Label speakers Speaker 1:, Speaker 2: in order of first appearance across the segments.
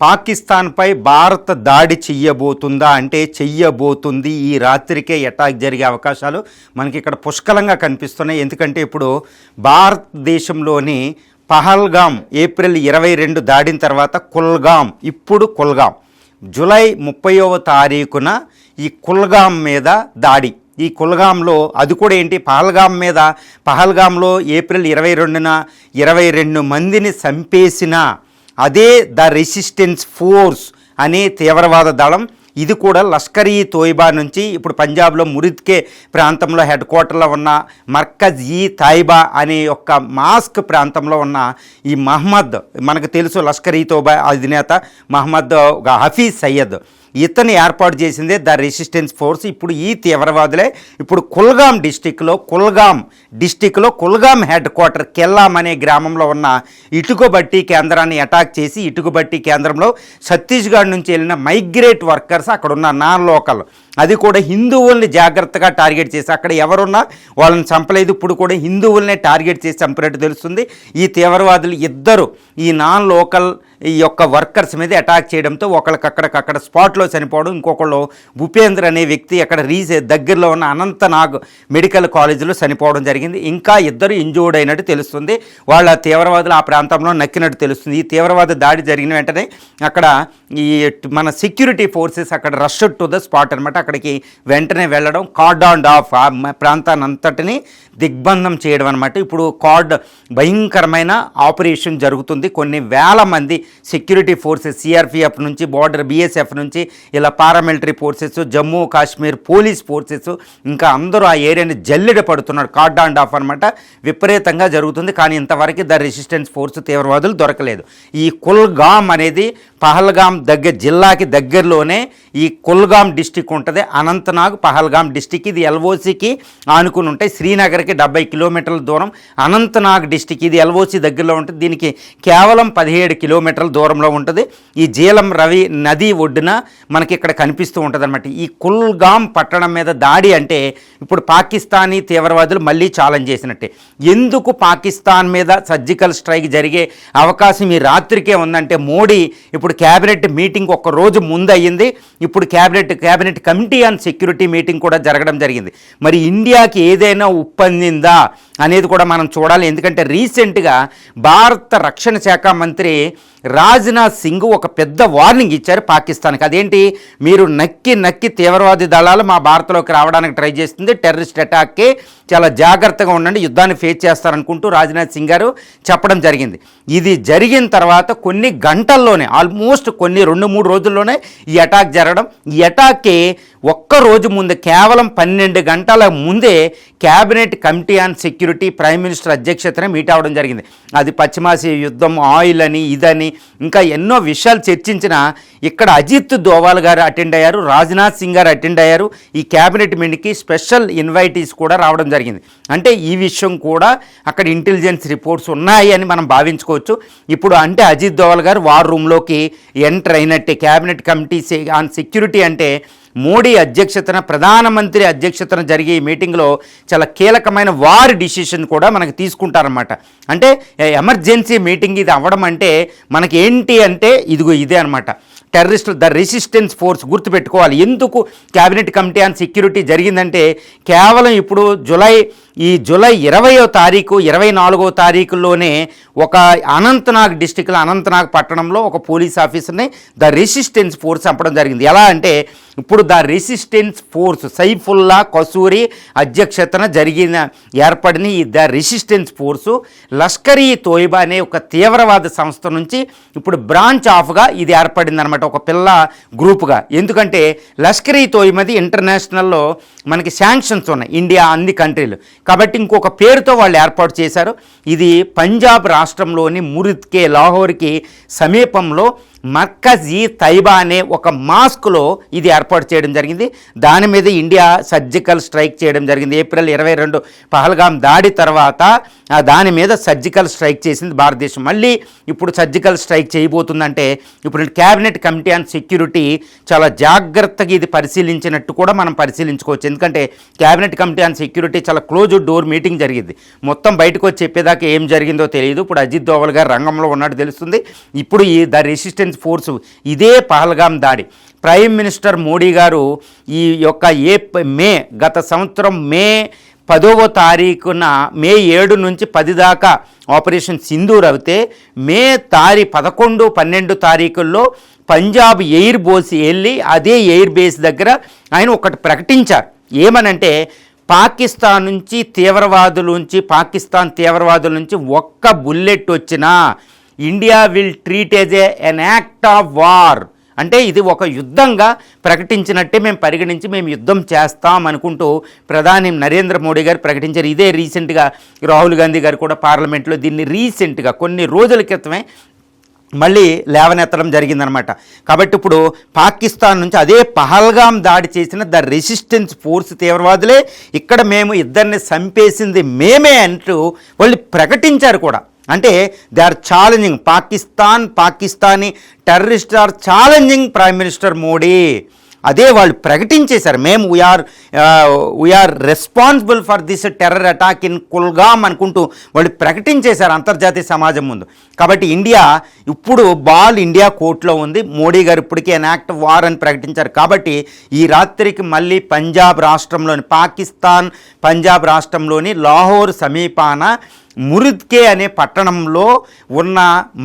Speaker 1: పాకిస్తాన్పై భారత్ దాడి చెయ్యబోతుందా అంటే చెయ్యబోతుంది. ఈ రాత్రికే అటాక్ జరిగే అవకాశాలు మనకి ఇక్కడ పుష్కలంగా కనిపిస్తున్నాయి. ఎందుకంటే ఇప్పుడు భారతదేశంలోని పహల్గామ్ ఏప్రిల్ 22 దాడిన తర్వాత కుల్గామ్ జూలై 30వ తారీఖున ఈ కుల్గామ్ మీద దాడి. ఈ కుల్గాంలో అది కూడా ఏంటి, పహల్గామ్లో ఏప్రిల్ 22న 22 మందిని చంపేసిన అదే ద రెసిస్టెన్స్ ఫోర్స్ అనే తీవ్రవాద దళం. ఇది కూడా లష్కర్ ఈ తోయిబా నుంచి ఇప్పుడు పంజాబ్లో మురిద్కే ప్రాంతంలో హెడ్ క్వార్టర్లో ఉన్న మర్కజ్ ఈ తాయిబా అనే యొక్క మాస్క్ ప్రాంతంలో ఉన్న ఈ మహమ్మద్, మనకు తెలుసు లష్కర్ ఈ తోయిబా అధినేత మహమ్మద్ హఫీజ్ సయ్యద్, ఇతను ఏర్పాటు చేసిందే ద రెసిస్టెన్స్ ఫోర్స్. ఇప్పుడు ఈ తీవ్రవాదులే ఇప్పుడు కుల్గామ్ డిస్టిక్లో కుల్గామ్ హెడ్ క్వార్టర్ కెల్లాం అనే గ్రామంలో ఉన్న ఇటుకబట్టి కేంద్రాన్ని అటాక్ చేసి, ఇటుకబట్టి కేంద్రంలో ఛత్తీస్గఢ్ నుంచి వెళ్ళిన మైగ్రేట్ వర్కర్స్ అక్కడ ఉన్న నాన్ లోకల్, అది కూడా హిందువుల్ని జాగ్రత్తగా టార్గెట్ చేసి అక్కడ ఎవరున్నా వాళ్ళని చంపలేదు. ఇప్పుడు కూడా హిందువుల్నే టార్గెట్ చేసి చంపినట్టు తెలుస్తుంది. ఈ తీవ్రవాదులు ఇద్దరు ఈ నాన్ లోకల్ ఈ యొక్క వర్కర్స్ మీద అటాక్ చేయడంతో ఒకళ్ళకక్కడ స్పాట్లో చనిపోవడం, ఇంకొకళ్ళు భూపేంద్ర అనే వ్యక్తి అక్కడ దగ్గరలో ఉన్న అనంతనాగ్ మెడికల్ కాలేజీలో చనిపోవడం జరిగింది. ఇంకా ఇద్దరు ఇంజూర్డ్ అయినట్టు తెలుస్తుంది. వాళ్ళ తీవ్రవాదులు ఆ ప్రాంతంలో నక్కినట్టు తెలుస్తుంది. ఈ తీవ్రవాద దాడి జరిగిన వెంటనే అక్కడ ఈ మన సెక్యూరిటీ ఫోర్సెస్ అక్కడ రష్ టు ద స్పాట్ అనమాట. అక్కడికి వెంటనే వెళ్ళడం, కార్డాన్ ఆఫ్ ఆ ప్రాంతాన్ని అంతటిని దిగ్బంధం చేయడం అనమాట. ఇప్పుడు భయంకరమైన ఆపరేషన్ జరుగుతుంది. కొన్ని వేల మంది సెక్యూరిటీ ఫోర్సెస్, సిఆర్పిఎఫ్ నుంచి, బార్డర్ బిఎస్ఎఫ్ నుంచి ఇలా paramilitary forces, Jammu Kashmir police forces, ఇంకా అందరూ ఆ ఏరియాని జల్లెడ పడుతున్నారు. కార్డాన్ ఆఫ్ అనమాట విపరీతంగా జరుగుతుంది. కానీ ఇంతవరకు ద రెసిస్టెన్స్ ఫోర్స్ తీవ్రవాదులు దొరకలేదు. ఈ కుల్గామ్ అనేది పహల్గామ్ జిల్లాకి దగ్గరలోనే ఈ కుల్గామ్ డిస్టిక్ ఉంటుంది. అనంతనాగ్ పహల్గామ్ డిస్టిక్, ఇది ఎల్ఓసికి ఆనుకుని ఉంటాయి. శ్రీనగర్కి 70 కిలోమీటర్ల దూరం అనంతనాగ్ డిస్టిక్, ఇది ఎల్ఓసి దగ్గరలో ఉంటుంది. దీనికి కేవలం 17 కిలోమీటర్ల దూరంలో ఉంటుంది. ఈ జీలం రవి నది ఒడ్డున మనకి ఇక్కడ కనిపిస్తూ ఉంటుంది అనమాట. ఈ కుల్గామ్ పట్టణం మీద దాడి అంటే ఇప్పుడు పాకిస్తానీ తీవ్రవాదులు మళ్ళీ ఛాలెంజ్ చేసినట్టే. ఎందుకు పాకిస్తాన్ మీద సర్జికల్ స్ట్రైక్ జరిగే అవకాశం ఈ రాత్రికే ఉందంటే, మోడీ ఇప్పుడు క్యాబినెట్ మీటింగ్ ఒక్క రోజు ముందు అయ్యింది. ఇప్పుడు cabinet committee on security meeting కూడా జరగడం జరిగింది. మరి ఇండియాకి ఏదైనా ఉప్పందిందా అనేది కూడా మనం చూడాలి. ఎందుకంటే రీసెంట్గా భారత రక్షణ శాఖ మంత్రి రాజ్నాథ్ సింగ్ ఒక పెద్ద వార్నింగ్ ఇచ్చారు పాకిస్తాన్కి. అదేంటి, మీరు నక్కి తీవ్రవాది దళాలు మా భారత్లోకి రావడానికి ట్రై చేస్తుంది, టెర్రరిస్ట్ అటాక్కి చాలా జాగ్రత్తగా ఉండండి, యుద్ధాన్ని ఫేస్ చేస్తారనుకుంటూ రాజ్నాథ్ సింగ్ గారు చెప్పడం జరిగింది. ఇది జరిగిన తర్వాత కొన్ని గంటల్లోనే, ఆల్మోస్ట్ కొన్ని 2-3 రోజుల్లోనే ఈ అటాక్ జరగడం. ఈ అటాక్కి ఒక్క రోజు ముందే, కేవలం 12 గంటల ముందే cabinet committee on security prime minister అధ్యక్షతన మీట్ అవ్వడం జరిగింది. అది పశ్చిమాసియా యుద్ధం, ఆయిల్ అని, ఇదని ఇంకా ఎన్నో విషయాలు చర్చించిన ఇక్కడ అజిత్ దోవాల్ గారు అటెండ్ అయ్యారు, రాజ్నాథ్ సింగ్ గారు అటెండ్ అయ్యారు. ఈ క్యాబినెట్ మీటింగ్కి స్పెషల్ ఇన్వైటీస్ కూడా రావడం జరిగింది. అంటే ఈ విషయం కూడా అక్కడ ఇంటెలిజెన్స్ రిపోర్ట్స్ ఉన్నాయి అని మనం భావించుకోవచ్చు. ఇప్పుడు అంటే అజిత్ దోవాల్ గారు వార్ రూమ్లోకి ఎంటర్ అయినట్టే. క్యాబినెట్ కమిటీ ఆన్ సెక్యూరిటీ అంటే మోడీ అధ్యక్షతన, ప్రధానమంత్రి అధ్యక్షతన జరిగే ఈ మీటింగ్లో చాలా కీలకమైన వార్ డిసిషన్ కూడా మనకు తీసుకుంటారన్నమాట. అంటే ఎమర్జెన్సీ మీటింగ్ ఇది అవ్వడం అంటే మనకి ఏంటి అంటే ఇదే అనమాట. టెర్రరిస్టులు, ద రెసిస్టెన్స్ ఫోర్స్ గుర్తుపెట్టుకోవాలి. ఎందుకు క్యాబినెట్ కమిటీ ఆన్ సెక్యూరిటీ జరిగిందంటే, కేవలం ఇప్పుడు జూలై 20వ తారీఖు 24వ తారీఖులోనే ఒక అనంతనాగ్ డిస్టిక్లో, అనంతనాగ్ పట్టణంలో ఒక పోలీస్ ఆఫీసర్ని ద రెసిస్టెన్స్ ఫోర్స్ చంపడం జరిగింది. ఎలా అంటే ఇప్పుడు the resistance force Saifullah kasuri అధ్యక్షతన ఏర్పడిన ఈ ద రెసిస్టెన్స్ ఫోర్సు లష్కర్ ఈ తోయిబా అనే ఒక తీవ్రవాద సంస్థ నుంచి ఇప్పుడు బ్రాంచ్ ఆఫ్గా ఇది ఏర్పడింది అనమాట, ఒక పిల్ల గ్రూప్గా. ఎందుకంటే లష్కర్ ఈ తోయిబాది ఇంటర్నేషనల్లో మనకి శాంక్షన్స్ ఉన్నాయి, ఇండియా అన్ని కంట్రీలు, కాబట్టి ఇంకొక పేరుతో వాళ్ళు ఏర్పాటు చేశారు. ఇది పంజాబ్ రాష్ట్రంలోని మురిద్కే, లాహోర్కి సమీపంలో మర్కజ్ ఈ తైబా అనే ఒక మాస్క్లో ఇది ఏర్పాటు చేయడం జరిగింది. దాని మీద ఇండియా సర్జికల్ స్ట్రైక్ చేయడం జరిగింది. ఏప్రిల్ 22 పహల్గామ్ దాడి తర్వాత దాని మీద సర్జికల్ స్ట్రైక్ చేసింది భారతదేశం. మళ్ళీ ఇప్పుడు సర్జికల్ స్ట్రైక్ చేయబోతుందంటే ఇప్పుడు క్యాబినెట్ కమిటీ ఆన్ సెక్యూరిటీ చాలా జాగ్రత్తగా ఇది పరిశీలించినట్టు కూడా మనం పరిశీలించుకోవచ్చు. ఎందుకంటే క్యాబినెట్ కమిటీ ఆన్ సెక్యూరిటీ చాలా క్లోజ్ డోర్ మీటింగ్ జరిగింది. మొత్తం బయటకు వచ్చి చెప్పేదాకా ఏం జరిగిందో తెలియదు. ఇప్పుడు అజిత్ దోవల్ గారు రంగంలో ఉన్నట్టు తెలుస్తుంది. ఇప్పుడు ఈ ద రెసిస్టెన్స్ రెసిస్టెన్స్ ఫోర్సు ఇదే పహల్గాం దాడి. ప్రైమ్ మినిస్టర్ మోడీ గారు ఈ యొక్క మే గత సంవత్సరం మే 10వ తారీఖున మే 7 నుంచి 10 దాకా ఆపరేషన్ సింధూర్ అయితే మే 11, 12 తారీఖుల్లో పంజాబ్ ఎయిర్ బేస్ వెళ్ళి అదే ఎయిర్ బేస్ దగ్గర ఆయన ఒకటి ప్రకటించారు. ఏమనంటే పాకిస్తాన్ నుంచి పాకిస్తాన్ తీవ్రవాదుల నుంచి ఒక్క బుల్లెట్ వచ్చినా India will treat as N act of war. అంటే ఇది ఒక యుద్ధంగా ప్రకటించినట్టే మేము పరిగణించి మేము యుద్ధం చేస్తాం అనుకుంటూ ప్రధాని నరేంద్ర మోడీ గారు ప్రకటించారు. ఇదే రీసెంట్గా రాహుల్ గాంధీ గారు కూడా పార్లమెంట్లో దీన్ని రీసెంట్గా కొన్ని రోజుల క్రితమే మళ్ళీ లేవనెత్తడం జరిగిందనమాట. కాబట్టి ఇప్పుడు పాకిస్తాన్ నుంచి అదే పహల్గాం దాడి చేసిన ద రెసిస్టెన్స్ ఫోర్స్ తీవ్రవాదులే ఇక్కడ మేము ఇద్దరిని చంపేసింది మేమే అంటూ వాళ్ళు ప్రకటించారు కూడా. అంటే they are challenging Pakistani terrorist are challenging Prime Minister Modi. అదే వాళ్ళు ప్రకటించేశారు, మేము we're responsible for this terror attack in Kulgam అనుకుంటూ వాళ్ళు ప్రకటించేశారు అంతర్జాతీయ సమాజం ముందు. కాబట్టి ఇండియా ఇప్పుడు ఇండియా కోర్టులో ఉంది. మోడీ గారు ఇప్పటికే అన్ యాక్ట్ ఆఫ్ వార్ అని ప్రకటించారు. కాబట్టి ఈ రాత్రికి మళ్ళీ పంజాబ్ రాష్ట్రంలోని లాహోర్ సమీపాన మురిద్కే అనే పట్టణంలో ఉన్న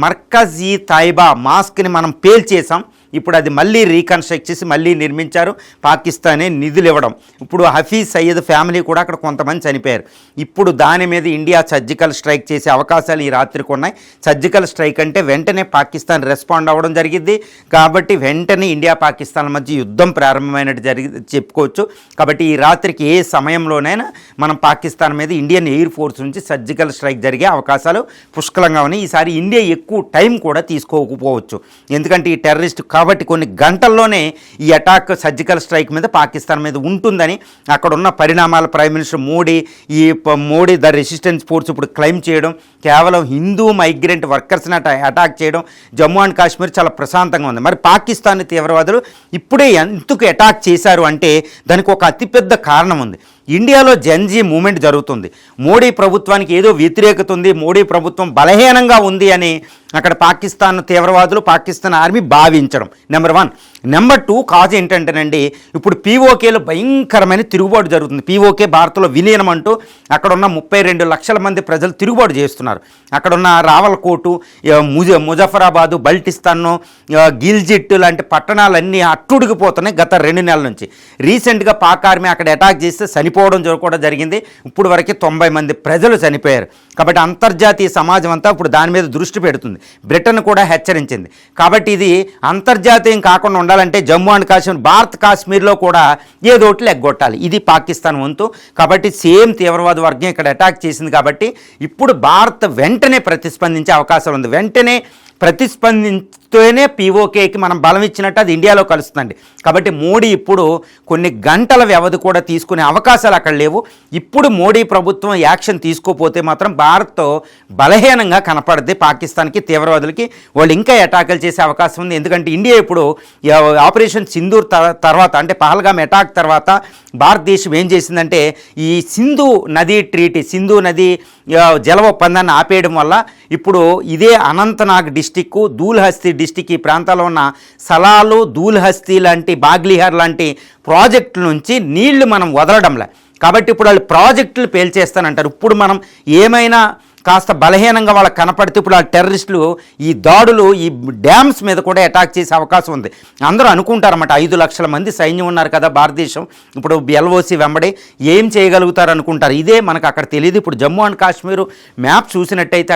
Speaker 1: మర్కజ్-ఈ తైబా మాస్క్ని మనం పేల్చేసాం. ఇప్పుడు అది మళ్ళీ రీకన్స్ట్రక్ట్ చేసి మళ్ళీ నిర్మించారు. పాకిస్తానే నిధులు ఇవ్వడం. ఇప్పుడు హఫీజ్ సయ్యద్ ఫ్యామిలీ కూడా అక్కడ కొంతమంది చనిపోయారు. ఇప్పుడు దాని మీద ఇండియా సర్జికల్ స్ట్రైక్ చేసే అవకాశాలు ఈ రాత్రికి ఉన్నాయి. సర్జికల్ స్ట్రైక్ అంటే వెంటనే పాకిస్తాన్ రెస్పాండ్ అవ్వడం జరిగింది. కాబట్టి వెంటనే ఇండియా పాకిస్తాన్ మధ్య యుద్ధం ప్రారంభమైనట్టు చెప్పుకోవచ్చు. కాబట్టి ఈ రాత్రికి ఏ సమయంలోనైనా మనం పాకిస్తాన్ మీద ఇండియన్ ఎయిర్ ఫోర్స్ నుంచి సర్జికల్ స్ట్రైక్ జరిగే అవకాశాలు పుష్కలంగా ఉన్నాయి. ఈసారి ఇండియా ఎక్కువ టైం కూడా తీసుకోకపోవచ్చు. ఎందుకంటే ఈ టెర్రరిస్ట్ కాబట్టి కొన్ని గంటల్లోనే ఈ అటాక్ సర్జికల్ స్ట్రైక్ మీద పాకిస్తాన్ మీద ఉంటుందని అక్కడ ఉన్న పరిణామాలు prime Minister Modi the resistance force ఇప్పుడు క్లెయిమ్ చేయడం, కేవలం హిందూ మైగ్రెంట్ వర్కర్స్ని అటాక్ చేయడం, జమ్మూ అండ్ కాశ్మీర్ చాలా ప్రశాంతంగా ఉంది. మరి పాకిస్తాన్ తీవ్రవాదులు ఇప్పుడే ఎందుకు అటాక్ చేశారు అంటే దానికి ఒక అతిపెద్ద కారణం ఉంది. ఇండియాలో జెన్జీ మూమెంట్ జరుగుతుంది. మోడీ ప్రభుత్వానికి ఏదో వ్యతిరేకత ఉంది, మోడీ ప్రభుత్వం బలహీనంగా ఉంది అని అక్కడ పాకిస్తాన్ తీవ్రవాదులు, పాకిస్తాన్ ఆర్మీ భావించడం నెంబర్ 1. నెంబర్ 2 కాజ్ ఏంటంటేనండి, ఇప్పుడు పీఓకేలో భయంకరమైన తిరుగుబాటు జరుగుతుంది. పీఓకే భారత్లో విలీనం అంటూ అక్కడ ఉన్న 32 లక్షల మంది ప్రజలు తిరుగుబాటు చేస్తున్నారు. అక్కడున్న రావల్కోటు, ముజఫరాబాదు, బల్టిస్తాను, గిల్జిట్ లాంటి పట్టణాలన్నీ అట్టుడికిపోతున్నాయి గత 2 నెలల నుంచి. రీసెంట్గా పాక్ ఆర్మీ అక్కడ అటాక్ చేస్తే చనిపోవడం కూడా జరిగింది. ఇప్పుడు వరకు 90 మంది ప్రజలు చనిపోయారు. కాబట్టి అంతర్జాతీయ సమాజం అంతా ఇప్పుడు దాని మీద దృష్టి పెడుతుంది. బ్రిటన్ కూడా హెచ్చరించింది. కాబట్టి ఇది అంతర్జాతీయం కాకుండా ఉండాలంటే జమ్మూ అండ్ కాశ్మీర్, భారత్ కాశ్మీర్లో కూడా ఏదోటి ఎగ్గొట్టాలి. ఇది పాకిస్తాన్ వంతు. కాబట్టి సేమ్ తీవ్రవాద వర్గం ఇక్కడ అటాక్ చేసింది. కాబట్టి ఇప్పుడు భారత్ వెంటనే ప్రతిస్పందించే అవకాశం ఉంది. వెంటనే ప్రతిస్పందిస్తూనే పీఓకేకి మనం బలం ఇచ్చినట్టు అది ఇండియాలో కలుస్తుందండి. కాబట్టి మోడీ ఇప్పుడు కొన్ని గంటల వ్యవధి కూడా తీసుకునే అవకాశాలు అక్కడ లేవు. ఇప్పుడు మోడీ ప్రభుత్వం యాక్షన్ తీసుకోపోతే మాత్రం భారత్ బలహీనంగా కనపడుద్ది. పాకిస్తాన్కి తీవ్రవాదులకి వాళ్ళు ఇంకా అటాకులు చేసే అవకాశం ఉంది. ఎందుకంటే ఇండియా ఇప్పుడు ఆపరేషన్ సింధూర్ తర్వాత అంటే పహల్గాం అటాక్ తర్వాత భారతదేశం ఏం చేసిందంటే ఈ సింధు నది జల ఒప్పందాన్ని ఆపేయడం వల్ల ఇప్పుడు ఇదే అనంతనాగ్ డిస్టిక్, దూల్హస్తీ డిస్టిక్ ఈ ప్రాంతాల్లో ఉన్న సలాలు, దూల్హస్తీ లాంటి, బాగ్లిహార్ లాంటి ప్రాజెక్టుల నుంచి నీళ్లు మనం వదలడంలే. కాబట్టి ఇప్పుడు వాళ్ళు ప్రాజెక్టులు పేల్చేస్తానంటారు. ఇప్పుడు మనం ఏమైనా కాస్త బలహీనంగా వాళ్ళకి కనపడితే ఇప్పుడు ఆ టెర్రరిస్టులు ఈ దాడులు ఈ డ్యామ్స్ మీద కూడా అటాక్ చేసే అవకాశం ఉంది. అందరూ అనుకుంటారన్నమాట 5 లక్షల మంది సైన్యం ఉన్నారు కదా భారతదేశం, ఇప్పుడు ఎల్ఓసి వెంబడి ఏం చేయగలుగుతారు అనుకుంటారు. ఇదే మనకు అక్కడ తెలియదు. ఇప్పుడు జమ్మూ అండ్ కాశ్మీర్ మ్యాప్ చూసినట్టయితే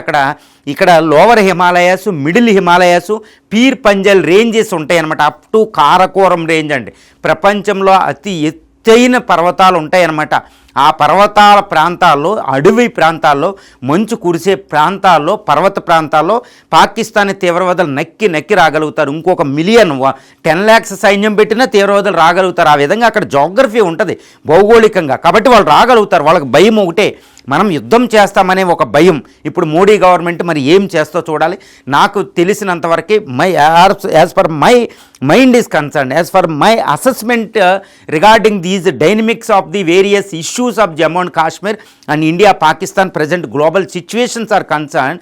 Speaker 1: ఇక్కడ lower Himalayas, middle Himalayas, peer Panjal ranges ఉంటాయి అన్నమాట. అప్ టు కారకోరం రేంజ్ అండి. ప్రపంచంలో అతి ఎత్తైన పర్వతాలు ఉంటాయన్నమాట. ఆ పర్వతాల ప్రాంతాల్లో, అడవి ప్రాంతాల్లో, మంచు కురిసే ప్రాంతాల్లో, పర్వత ప్రాంతాల్లో పాకిస్తానీ తీవ్రవాదులు నక్కి రాగలుగుతారు. ఇంకొక 10 lakhs సైన్యం పెట్టినా తీవ్రవాదులు రాగలుగుతారు. ఆ విధంగా అక్కడ జోగ్రఫీ ఉంటుంది భౌగోళికంగా. కాబట్టి వాళ్ళు రాగలుగుతారు. వాళ్ళకి భయం ఒకటే, మనం యుద్ధం చేస్తామనే ఒక భయం. ఇప్పుడు మోడీ గవర్నమెంట్ మరి ఏం చేస్తో చూడాలి. నాకు తెలిసినంతవరకు as for my mind is concern, as for my assessment regarding these dynamics of the various issues of Jammu and Kashmir and India Pakistan present global situations are concerned,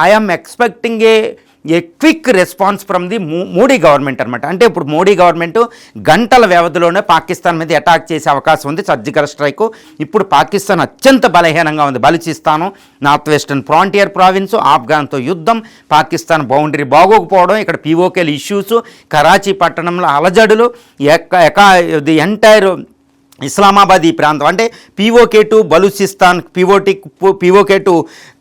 Speaker 1: I am expecting a A quick response from the Modi government అనమాట. అంటే ఇప్పుడు Modi government గంటల వ్యవధిలోనే పాకిస్తాన్ మీద attack చేసే అవకాశం ఉంది, surgical strike. ఇప్పుడు పాకిస్తాన్ అత్యంత బలహీనంగా ఉంది. Balochistan, north western frontier province, ఆఫ్ఘన్తో యుద్ధం, పాకిస్తాన్ బౌండరీ బాగోకపోవడం, ఇక్కడ పీఓకేల ఇష్యూస్, కరాచీ పట్టణంలో అలజడులు, ది ఎంటైర్ ఇస్లామాబాద్ ఈ ప్రాంతం అంటే PoK to Balochistan, PoK to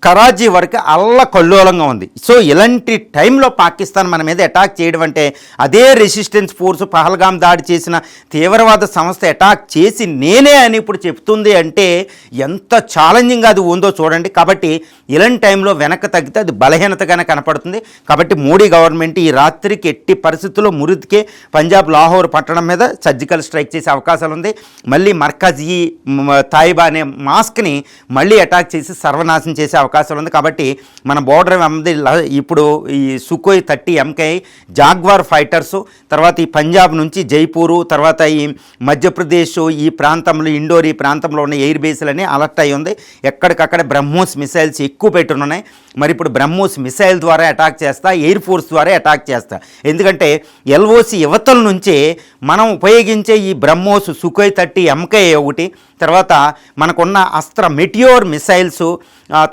Speaker 1: Karachi వరకు అల్లకల్లోలంగా ఉంది. సో ఇలాంటి టైంలో పాకిస్తాన్ మన మీద అటాక్ చేయడం అంటే అదే రెసిస్టెన్స్ ఫోర్స్ పహల్గామ్ దాడి చేసిన తీవ్రవాద సంస్థ అటాక్ చేసి నేనే అని ఇప్పుడు చెప్తుంది అంటే ఎంత ఛాలెంజింగ్గా అది ఉందో చూడండి. కాబట్టి ఇలాంటి టైంలో వెనక్కి తగ్గితే అది బలహీనతగానే కనపడుతుంది. కాబట్టి మోడీ గవర్నమెంట్ ఈ రాత్రికి ఎట్టి పరిస్థితుల్లో మురిద్కే పంజాబ్ లాహోర్ పట్టణం మీద సర్జికల్ స్ట్రైక్ చేసే అవకాశాలు ఉంది. మళ్ళీ మర్కజీ తాయిబా అనే మాస్క్ని మళ్ళీ అటాక్ చేసి సర్వనాశనం చేసే అవకాశాలు ఉంది. కాబట్టి మన బోర్డర్ ఇప్పుడు ఈ సుఖోయ్ 30 MKI జాగ్వార్ ఫైటర్సు, తర్వాత ఈ పంజాబ్ నుంచి జైపూరు, తర్వాత ఈ మధ్యప్రదేశ్ ఈ ప్రాంతంలో ఇండోర్ ఈ ప్రాంతంలో ఉన్న ఎయిర్ బేస్లని అలర్ట్ అయ్యి ఉంది. ఎక్కడికక్కడ బ్రహ్మోస్ మిసైల్స్ ఎక్కువ పెట్టున్నాయి. మరి ఇప్పుడు బ్రహ్మోస్ మిసైల్ ద్వారా అటాక్ చేస్తా, ఎయిర్ ఫోర్స్ ద్వారా అటాక్ చేస్తా. ఎందుకంటే LOC యువతల నుంచే మనం ఉపయోగించే ఈ బ్రహ్మోస్ సుఖోయ్ 30 MKI ఒకటి, తర్వాత మనకున్న అస్త్ర మెటియోర్ మిసైల్స్,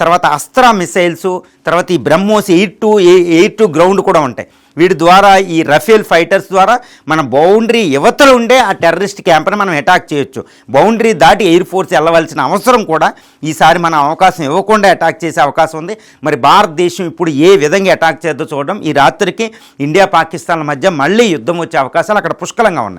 Speaker 1: తర్వాత అస్త్ర మిసైల్స్, తర్వాత ఈ బ్రహ్మోస్ ఎయిర్ టు గ్రౌండ్ కూడా ఉంటాయి. వీటి ద్వారా ఈ రఫేల్ ఫైటర్స్ ద్వారా మన బౌండరీ యువతలు ఉండే ఆ టెర్రరిస్ట్ క్యాంప్ని మనం అటాక్ చేయొచ్చు. బౌండరీ దాటి ఎయిర్ ఫోర్స్ వెళ్ళవలసిన అవసరం కూడా ఈసారి మనం అవకాశం ఇవ్వకుండా అటాక్ చేసే అవకాశం ఉంది. మరి భారతదేశం ఇప్పుడు ఏ విధంగా అటాక్ చేద్దో చూడడం. ఈ రాత్రికి ఇండియా పాకిస్తాన్ల మధ్య మళ్ళీ యుద్ధం వచ్చే అవకాశాలు అక్కడ పుష్కలంగా ఉన్నాయి.